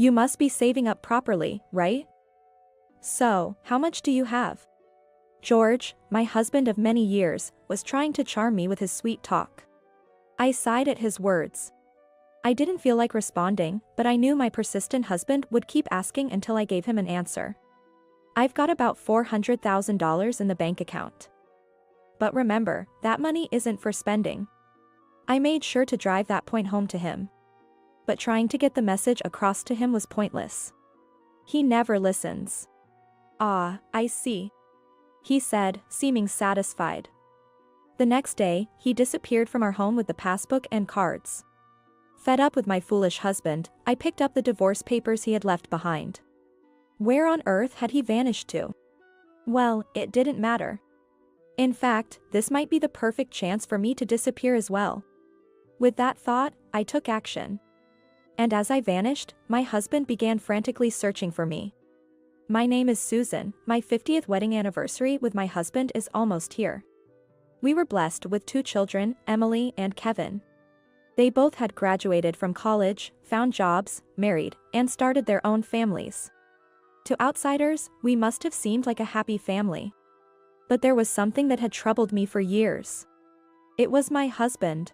You must be saving up properly, right? So, how much do you have? George, my husband of many years, was trying to charm me with his sweet talk. I sighed at his words. I didn't feel like responding, but I knew my persistent husband would keep asking until I gave him an answer. I've got about $400,000 in the bank account. But remember, that money isn't for spending. I made sure to drive that point home to him. But trying to get the message across to him was pointless. He never listens. Ah, I see, he said, seeming satisfied. The next day, he disappeared from our home with the passbook and cards. Fed up with my foolish husband, I picked up the divorce papers he had left behind. Where on earth had he vanished to? Well, it didn't matter. In fact, this might be the perfect chance for me to disappear as well. With that thought, I took action. And as I vanished, my husband began frantically searching for me. My name is Susan, my 50th wedding anniversary with my husband is almost here. We were blessed with 2 children, Emily and Kevin. They both had graduated from college, found jobs, married, and started their own families. To outsiders, we must have seemed like a happy family. But there was something that had troubled me for years. It was my husband.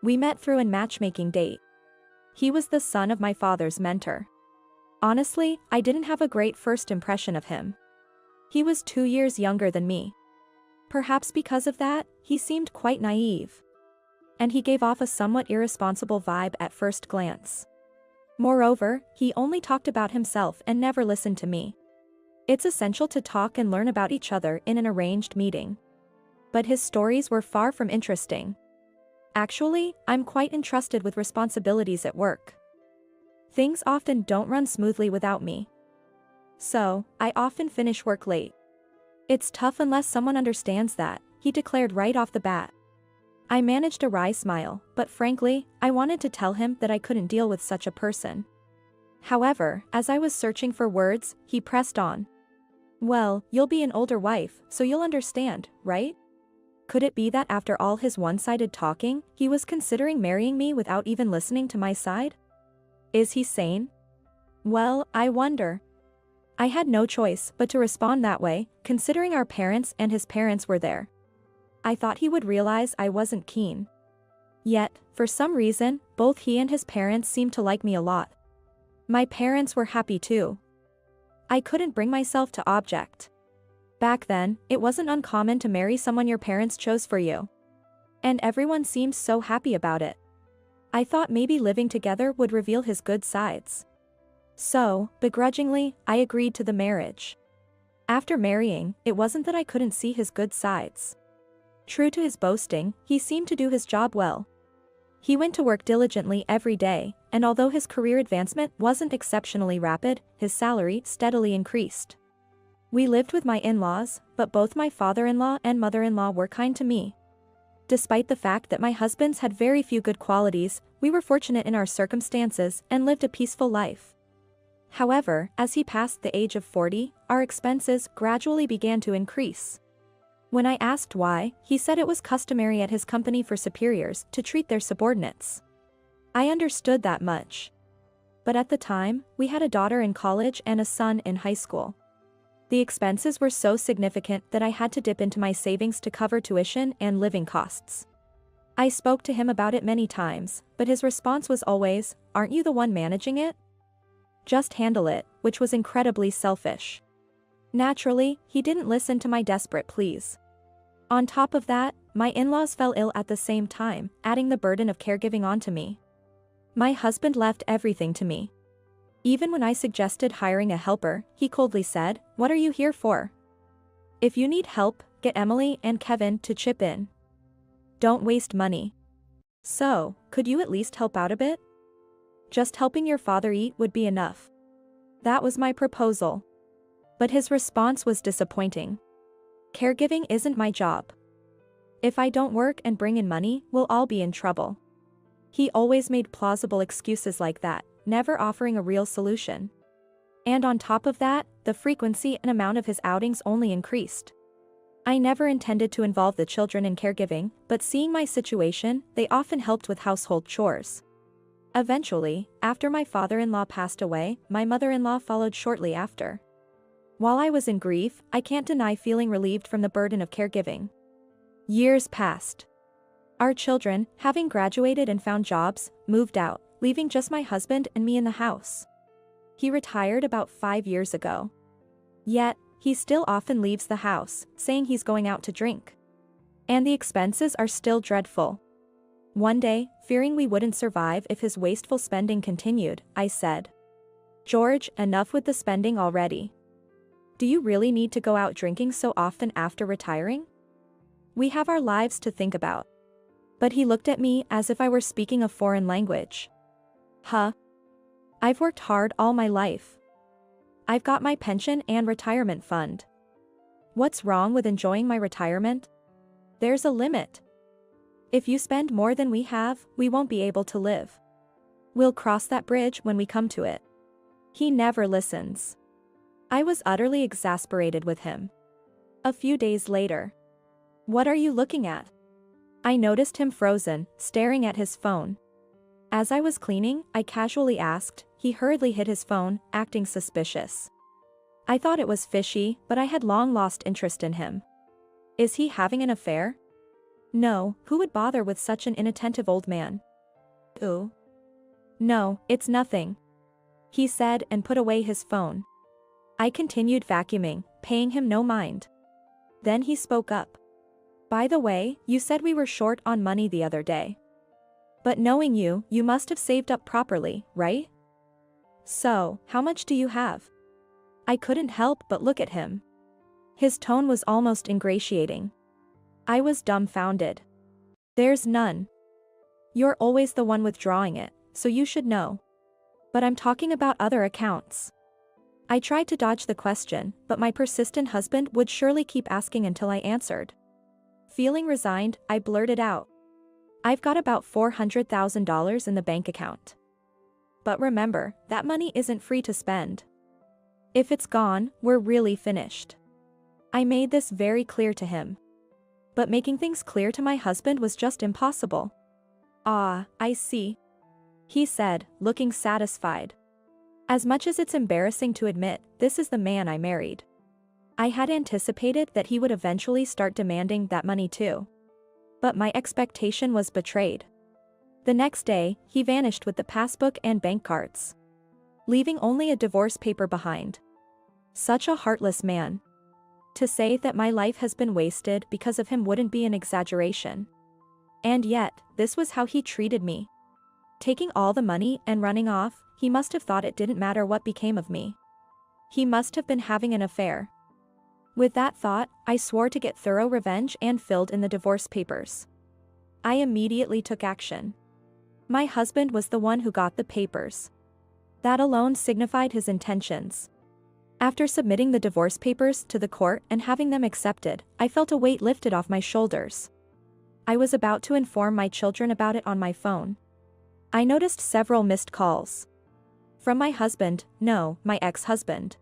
We met through a matchmaking date. He was the son of my father's mentor. Honestly, I didn't have a great first impression of him. He was 2 years younger than me. Perhaps because of that, he seemed quite naive. And he gave off a somewhat irresponsible vibe at first glance. Moreover, he only talked about himself and never listened to me. It's essential to talk and learn about each other in an arranged meeting. But his stories were far from interesting. Actually, I'm quite entrusted with responsibilities at work. Things often don't run smoothly without me. So, I often finish work late. It's tough unless someone understands that, he declared right off the bat. I managed a wry smile, but frankly, I wanted to tell him that I couldn't deal with such a person. However, as I was searching for words, he pressed on. Well, you'll be an older wife, so you'll understand, right? Could it be that after all his one-sided talking, he was considering marrying me without even listening to my side? Is he sane? Well, I wonder. I had no choice but to respond that way, considering our parents and his parents were there. I thought he would realize I wasn't keen. Yet, for some reason, both he and his parents seemed to like me a lot. My parents were happy too. I couldn't bring myself to object. Back then, it wasn't uncommon to marry someone your parents chose for you. And everyone seemed so happy about it. I thought maybe living together would reveal his good sides. So, begrudgingly, I agreed to the marriage. After marrying, it wasn't that I couldn't see his good sides. True to his boasting, he seemed to do his job well. He went to work diligently every day, and although his career advancement wasn't exceptionally rapid, his salary steadily increased. We lived with my in-laws, but both my father-in-law and mother-in-law were kind to me. Despite the fact that my husbands had very few good qualities, we were fortunate in our circumstances and lived a peaceful life. However, as he passed the age of 40, our expenses gradually began to increase. When I asked why, he said it was customary at his company for superiors to treat their subordinates. I understood that much. But at the time, we had a daughter in college and a son in high school. The expenses were so significant that I had to dip into my savings to cover tuition and living costs. I spoke to him about it many times, but his response was always, "Aren't you the one managing it? Just handle it," which was incredibly selfish. Naturally, he didn't listen to my desperate pleas. On top of that, my in-laws fell ill at the same time, adding the burden of caregiving onto me. My husband left everything to me. Even when I suggested hiring a helper, he coldly said, "What are you here for? If you need help, get Emily and Kevin to chip in. Don't waste money. So, could you at least help out a bit? Just helping your father eat would be enough." That was my proposal. But his response was disappointing. "Caregiving isn't my job. If I don't work and bring in money, we'll all be in trouble." He always made plausible excuses like that, never offering a real solution. And on top of that, the frequency and amount of his outings only increased. I never intended to involve the children in caregiving, but seeing my situation, they often helped with household chores. Eventually, after my father-in-law passed away, my mother-in-law followed shortly after. While I was in grief, I can't deny feeling relieved from the burden of caregiving. Years passed. Our children, having graduated and found jobs, moved out, leaving just my husband and me in the house. He retired about 5 years ago. Yet, he still often leaves the house, saying he's going out to drink. And the expenses are still dreadful. One day, fearing we wouldn't survive if his wasteful spending continued, I said, "George, enough with the spending already. Do you really need to go out drinking so often after retiring? We have our lives to think about." But he looked at me as if I were speaking a foreign language. Huh? I've worked hard all my life. I've got my pension and retirement fund. What's wrong with enjoying my retirement? There's a limit. If you spend more than we have, we won't be able to live. We'll cross that bridge when we come to it. He never listens. I was utterly exasperated with him. A few days later. What are you looking at? I noticed him frozen, staring at his phone. As I was cleaning, I casually asked. He hurriedly hid his phone, acting suspicious. I thought it was fishy, but I had long lost interest in him. Is he having an affair? No, who would bother with such an inattentive old man? Ooh. No, it's nothing, he said and put away his phone. I continued vacuuming, paying him no mind. Then he spoke up. By the way, you said we were short on money the other day. But knowing you, you must have saved up properly, right? So, how much do you have? I couldn't help but look at him. His tone was almost ingratiating. I was dumbfounded. There's none. You're always the one withdrawing it, so you should know. But I'm talking about other accounts. I tried to dodge the question, but my persistent husband would surely keep asking until I answered. Feeling resigned, I blurted out. I've got about $400,000 in the bank account. But remember, that money isn't free to spend. If it's gone, we're really finished. I made this very clear to him. But making things clear to my husband was just impossible. Ah, I see, he said, looking satisfied. As much as it's embarrassing to admit, this is the man I married. I had anticipated that he would eventually start demanding that money too. But my expectation was betrayed. The next day, he vanished with the passbook and bank cards, leaving only a divorce paper behind. Such a heartless man. To say that my life has been wasted because of him wouldn't be an exaggeration. And yet, this was how he treated me. Taking all the money and running off, he must have thought it didn't matter what became of me. He must have been having an affair. With that thought, I swore to get thorough revenge and filled in the divorce papers. I immediately took action. My husband was the one who got the papers. That alone signified his intentions. After submitting the divorce papers to the court and having them accepted, I felt a weight lifted off my shoulders. I was about to inform my children about it on my phone. I noticed several missed calls. From my husband, no, my ex-husband.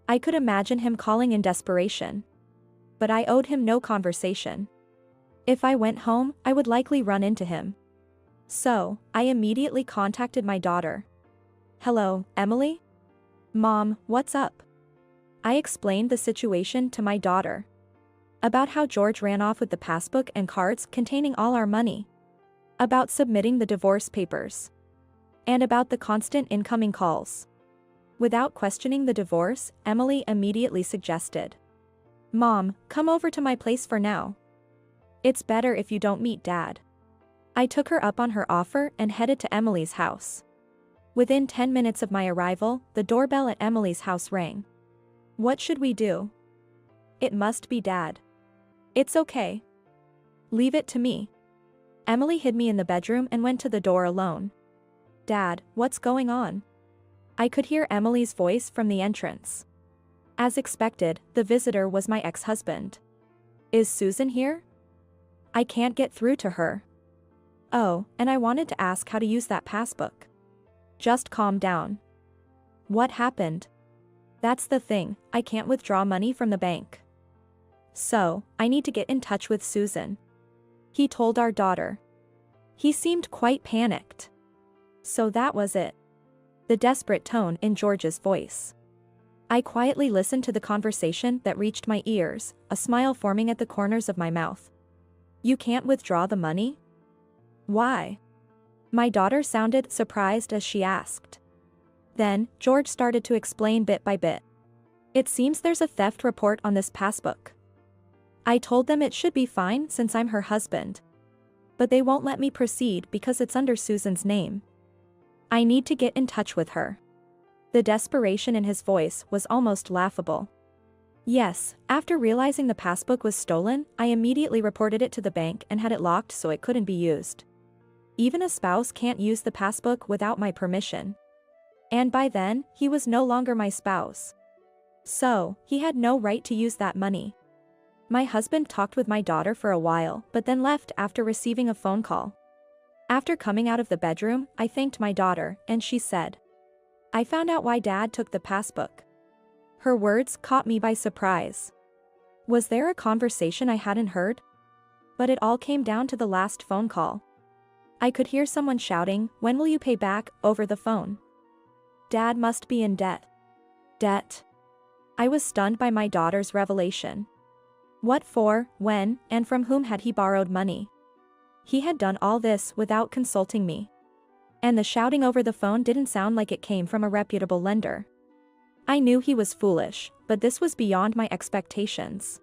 I could imagine him calling in desperation. But I owed him no conversation. If I went home, I would likely run into him. So, I immediately contacted my daughter. Hello, Emily? Mom, what's up? I explained the situation to my daughter. About how George ran off with the passbook and cards containing all our money. About submitting the divorce papers. And about the constant incoming calls. Without questioning the divorce, Emily immediately suggested, "Mom, come over to my place for now. It's better if you don't meet Dad." I took her up on her offer and headed to Emily's house. Within 10 minutes of my arrival, the doorbell at Emily's house rang. What should we do? It must be Dad. It's okay. Leave it to me. Emily hid me in the bedroom and went to the door alone. Dad, what's going on? I could hear Emily's voice from the entrance. As expected, the visitor was my ex-husband. Is Susan here? I can't get through to her. Oh, and I wanted to ask how to use that passbook. Just calm down. What happened? That's the thing, I can't withdraw money from the bank. So, I need to get in touch with Susan. He told our daughter. He seemed quite panicked. So that was it. The desperate tone in George's voice. I quietly listened to the conversation that reached my ears, a smile forming at the corners of my mouth. You can't withdraw the money? Why? My daughter sounded surprised as she asked. Then, George started to explain bit by bit. It seems there's a theft report on this passbook. I told them it should be fine since I'm her husband. But they won't let me proceed because it's under Susan's name. I need to get in touch with her. The desperation in his voice was almost laughable. Yes, after realizing the passbook was stolen, I immediately reported it to the bank and had it locked so it couldn't be used. Even a spouse can't use the passbook without my permission. And by then, he was no longer my spouse. So, he had no right to use that money. My husband talked with my daughter for a while but then left after receiving a phone call. After coming out of the bedroom, I thanked my daughter, and she said, I found out why Dad took the passbook. Her words caught me by surprise. Was there a conversation I hadn't heard? But it all came down to the last phone call. I could hear someone shouting, when will you pay back, over the phone. Dad must be in debt. Debt? I was stunned by my daughter's revelation. What for, when, and from whom had he borrowed money? He had done all this without consulting me. And the shouting over the phone didn't sound like it came from a reputable lender. I knew he was foolish, but this was beyond my expectations.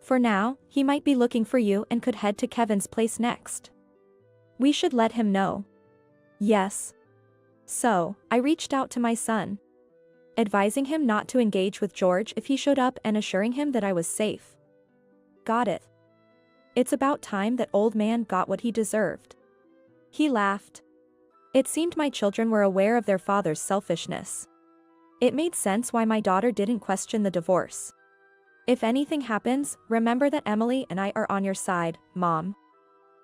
For now, he might be looking for you and could head to Kevin's place next. We should let him know. Yes. So, I reached out to my son, advising him not to engage with George if he showed up and assuring him that I was safe. Got it. It's about time that old man got what he deserved. He laughed. It seemed my children were aware of their father's selfishness. It made sense why my daughter didn't question the divorce. If anything happens, remember that Emily and I are on your side, Mom.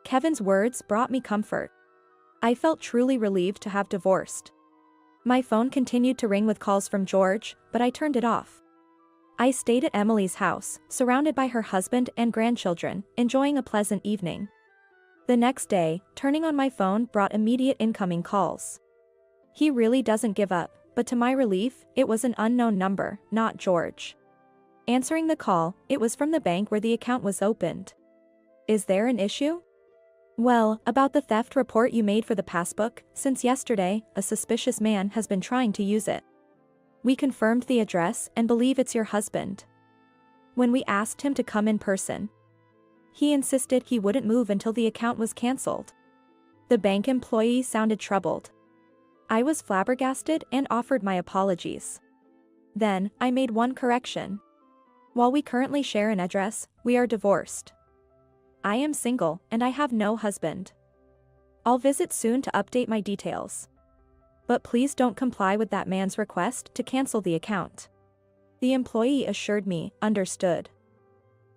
Kevin's words brought me comfort. I felt truly relieved to have divorced. My phone continued to ring with calls from George, but I turned it off. I stayed at Emily's house, surrounded by her husband and grandchildren, enjoying a pleasant evening. The next day, turning on my phone brought immediate incoming calls. He really doesn't give up, but to my relief, it was an unknown number, not George. Answering the call, it was from the bank where the account was opened. Is there an issue? Well, about the theft report you made for the passbook, since yesterday, a suspicious man has been trying to use it. We confirmed the address and believe it's your husband. When we asked him to come in person, he insisted he wouldn't move until the account was cancelled. The bank employee sounded troubled. I was flabbergasted and offered my apologies. Then, I made one correction. While we currently share an address, we are divorced. I am single, and I have no husband. I'll visit soon to update my details. But please don't comply with that man's request to cancel the account. The employee assured me, understood.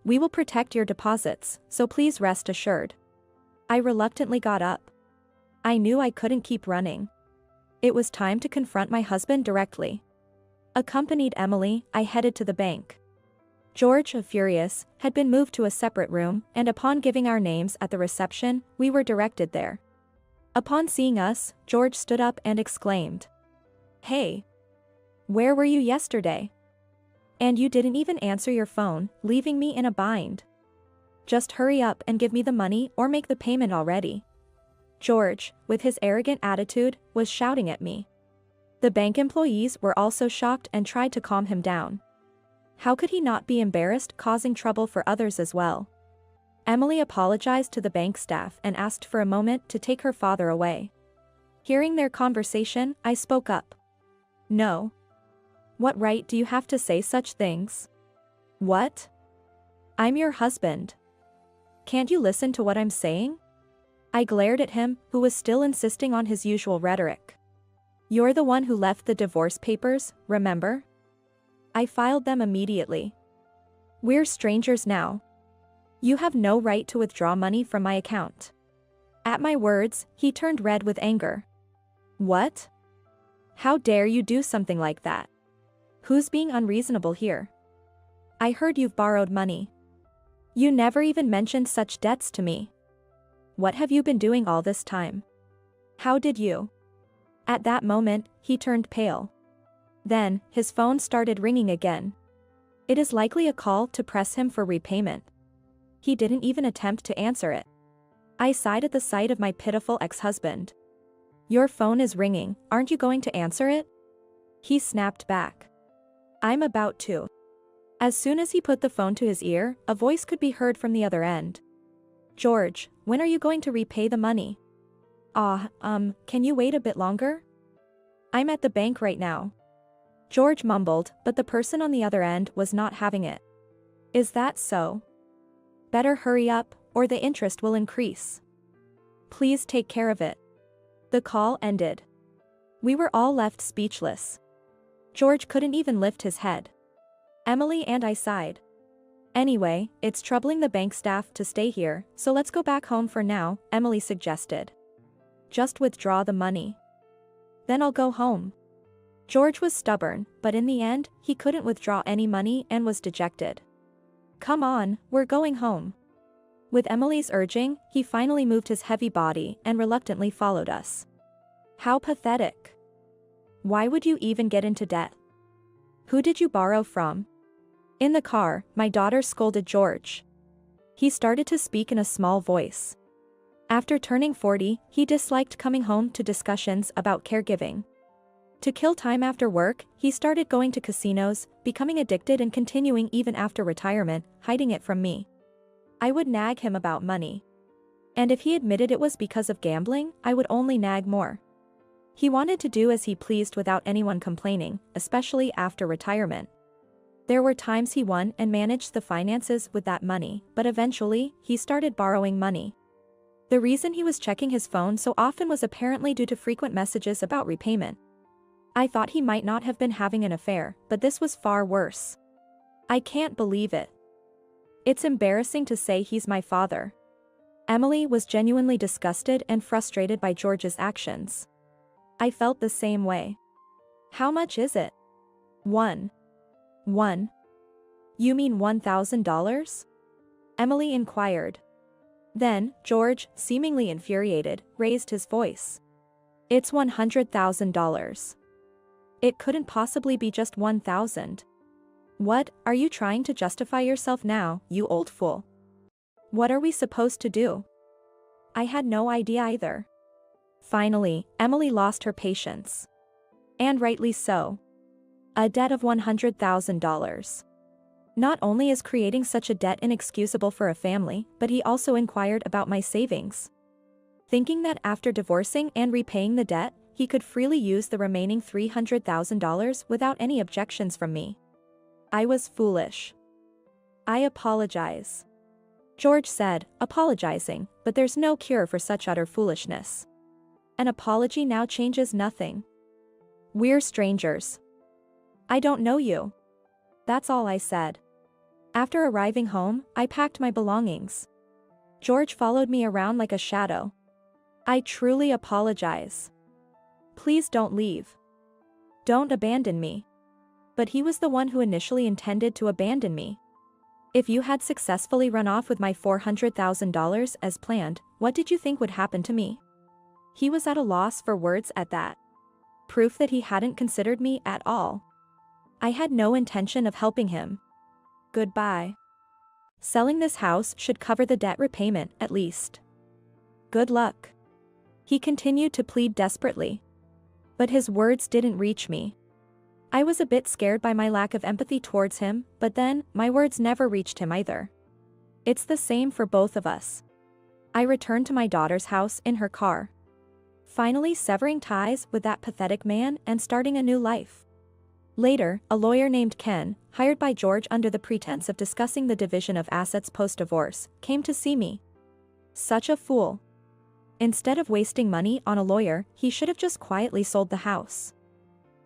We will protect your deposits, so please rest assured. I reluctantly got up. I knew I couldn't keep running. It was time to confront my husband directly. Accompanied Emily, I headed to the bank. George, furious, had been moved to a separate room, and upon giving our names at the reception, we were directed there. Upon seeing us, George stood up and exclaimed, "Hey! Where were you yesterday? And you didn't even answer your phone, leaving me in a bind. Just hurry up and give me the money or make the payment already." George, with his arrogant attitude, was shouting at me. The bank employees were also shocked and tried to calm him down. How could he not be embarrassed, causing trouble for others as well? Emily apologized to the bank staff and asked for a moment to take her father away. Hearing their conversation, I spoke up. "No. What right do you have to say such things? What? I'm your husband. Can't you listen to what I'm saying?" I glared at him, who was still insisting on his usual rhetoric. "You're the one who left the divorce papers, remember? I filed them immediately. We're strangers now. You have no right to withdraw money from my account." At my words, he turned red with anger. "What? How dare you do something like that? Who's being unreasonable here? I heard you've borrowed money. You never even mentioned such debts to me. What have you been doing all this time? How did you At that moment, he turned pale. Then, his phone started ringing again. It is likely a call to press him for repayment. He didn't even attempt to answer it. I sighed at the sight of my pitiful ex-husband. "Your phone is ringing, aren't you going to answer it?" He snapped back. "I'm about to." As soon as he put the phone to his ear, a voice could be heard from the other end. "George, when are you going to repay the money?" Can you wait a bit longer?" "I'm at the bank right now." George mumbled, but the person on the other end was not having it. "Is that so? Better hurry up, or the interest will increase. Please take care of it." The call ended. We were all left speechless. George couldn't even lift his head. Emily and I sighed. "Anyway, it's troubling the bank staff to stay here, so let's go back home for now," Emily suggested. "Just withdraw the money. Then I'll go home." George was stubborn, but in the end, he couldn't withdraw any money and was dejected. "Come on, we're going home." With Emily's urging, he finally moved his heavy body and reluctantly followed us. How pathetic. Why would you even get into debt? Who did you borrow from? In the car, my daughter scolded George. He started to speak in a small voice. After turning 40, he disliked coming home to discussions about caregiving. To kill time after work, he started going to casinos, becoming addicted and continuing even after retirement, hiding it from me. I would nag him about money. And if he admitted it was because of gambling, I would only nag more. He wanted to do as he pleased without anyone complaining, especially after retirement. There were times he won and managed the finances with that money, but eventually, he started borrowing money. The reason he was checking his phone so often was apparently due to frequent messages about repayment. I thought he might not have been having an affair, but this was far worse. I can't believe it. It's embarrassing to say he's my father. Emily was genuinely disgusted and frustrated by George's actions. I felt the same way. "How much is it?" One. You mean $1,000? Emily inquired. Then, George, seemingly infuriated, raised his voice. "It's $100,000. It couldn't possibly be just 1,000. What, are you trying to justify yourself now, you old fool? What are we supposed to do?" I had no idea either. Finally, Emily lost her patience. And rightly so. A debt of $100,000. Not only is creating such a debt inexcusable for a family, but he also inquired about my savings. Thinking that after divorcing and repaying the debt, he could freely use the remaining $300,000 without any objections from me. I was foolish. "I apologize," George said, apologizing, but there's no cure for such utter foolishness. An apology now changes nothing. "We're strangers. I don't know you." That's all I said. After arriving home, I packed my belongings. George followed me around like a shadow. "I truly apologize. Please don't leave. Don't abandon me." But he was the one who initially intended to abandon me. "If you had successfully run off with my $400,000 as planned, what did you think would happen to me?" He was at a loss for words at that. Proof that he hadn't considered me at all. I had no intention of helping him. Goodbye. Selling this house should cover the debt repayment, at least. Good luck. He continued to plead desperately. But his words didn't reach me. I was a bit scared by my lack of empathy towards him, but then, my words never reached him either. It's the same for both of us. I returned to my daughter's house in her car. Finally severing ties with that pathetic man and starting a new life. Later, a lawyer named Ken, hired by George under the pretense of discussing the division of assets post-divorce, came to see me. Such a fool. Instead of wasting money on a lawyer, he should have just quietly sold the house.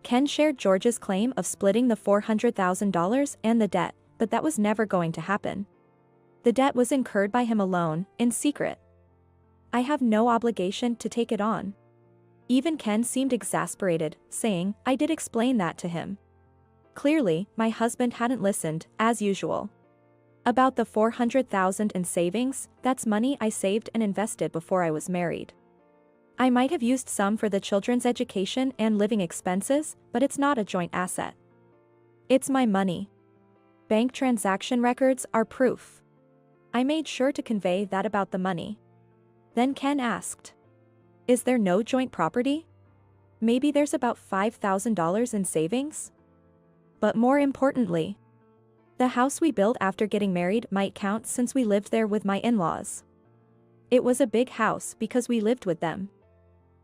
Ken shared George's claim of splitting the $400,000 and the debt, but that was never going to happen. The debt was incurred by him alone, in secret. I have no obligation to take it on. Even Ken seemed exasperated, saying, "I did explain that to him." Clearly, my husband hadn't listened, as usual. About the $400,000 in savings, that's money I saved and invested before I was married. I might have used some for the children's education and living expenses, but it's not a joint asset. It's my money. Bank transaction records are proof. I made sure to convey that about the money. Then Ken asked, "Is there no joint property? Maybe there's about $5,000 in savings?" But more importantly, the house we built after getting married might count since we lived there with my in-laws. It was a big house because we lived with them.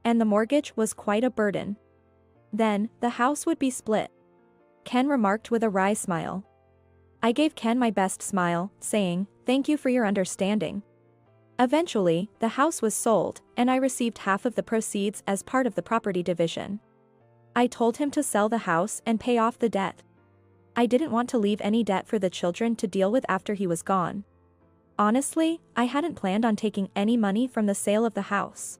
And the mortgage was quite a burden. Then, the house would be split. Ken remarked with a wry smile. I gave Ken my best smile, saying, "Thank you for your understanding." Eventually, the house was sold, and I received half of the proceeds as part of the property division. I told him to sell the house and pay off the debt. I didn't want to leave any debt for the children to deal with after he was gone. Honestly, I hadn't planned on taking any money from the sale of the house.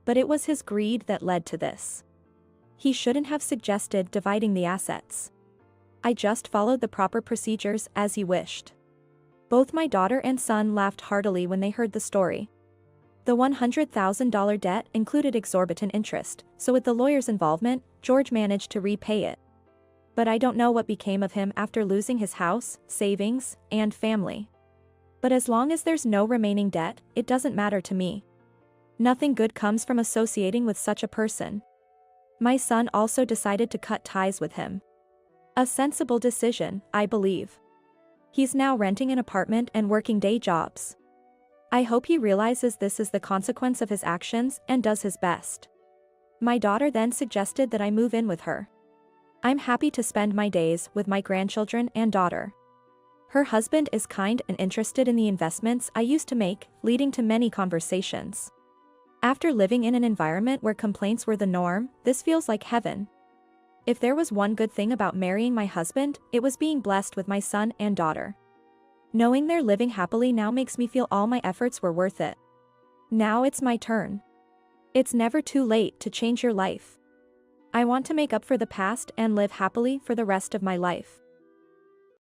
But it was his greed that led to this. He shouldn't have suggested dividing the assets. I just followed the proper procedures as he wished. Both my daughter and son laughed heartily when they heard the story. The $100,000 debt included exorbitant interest, so with the lawyer's involvement, George managed to repay it. But I don't know what became of him after losing his house, savings, and family. But as long as there's no remaining debt, it doesn't matter to me. Nothing good comes from associating with such a person. My son also decided to cut ties with him. A sensible decision, I believe. He's now renting an apartment and working day jobs. I hope he realizes this is the consequence of his actions and does his best. My daughter then suggested that I move in with her. I'm happy to spend my days with my grandchildren and daughter. Her husband is kind and interested in the investments I used to make, leading to many conversations. After living in an environment where complaints were the norm, this feels like heaven. If there was one good thing about marrying my husband, it was being blessed with my son and daughter. Knowing they're living happily now makes me feel all my efforts were worth it. Now it's my turn. It's never too late to change your life. I want to make up for the past and live happily for the rest of my life.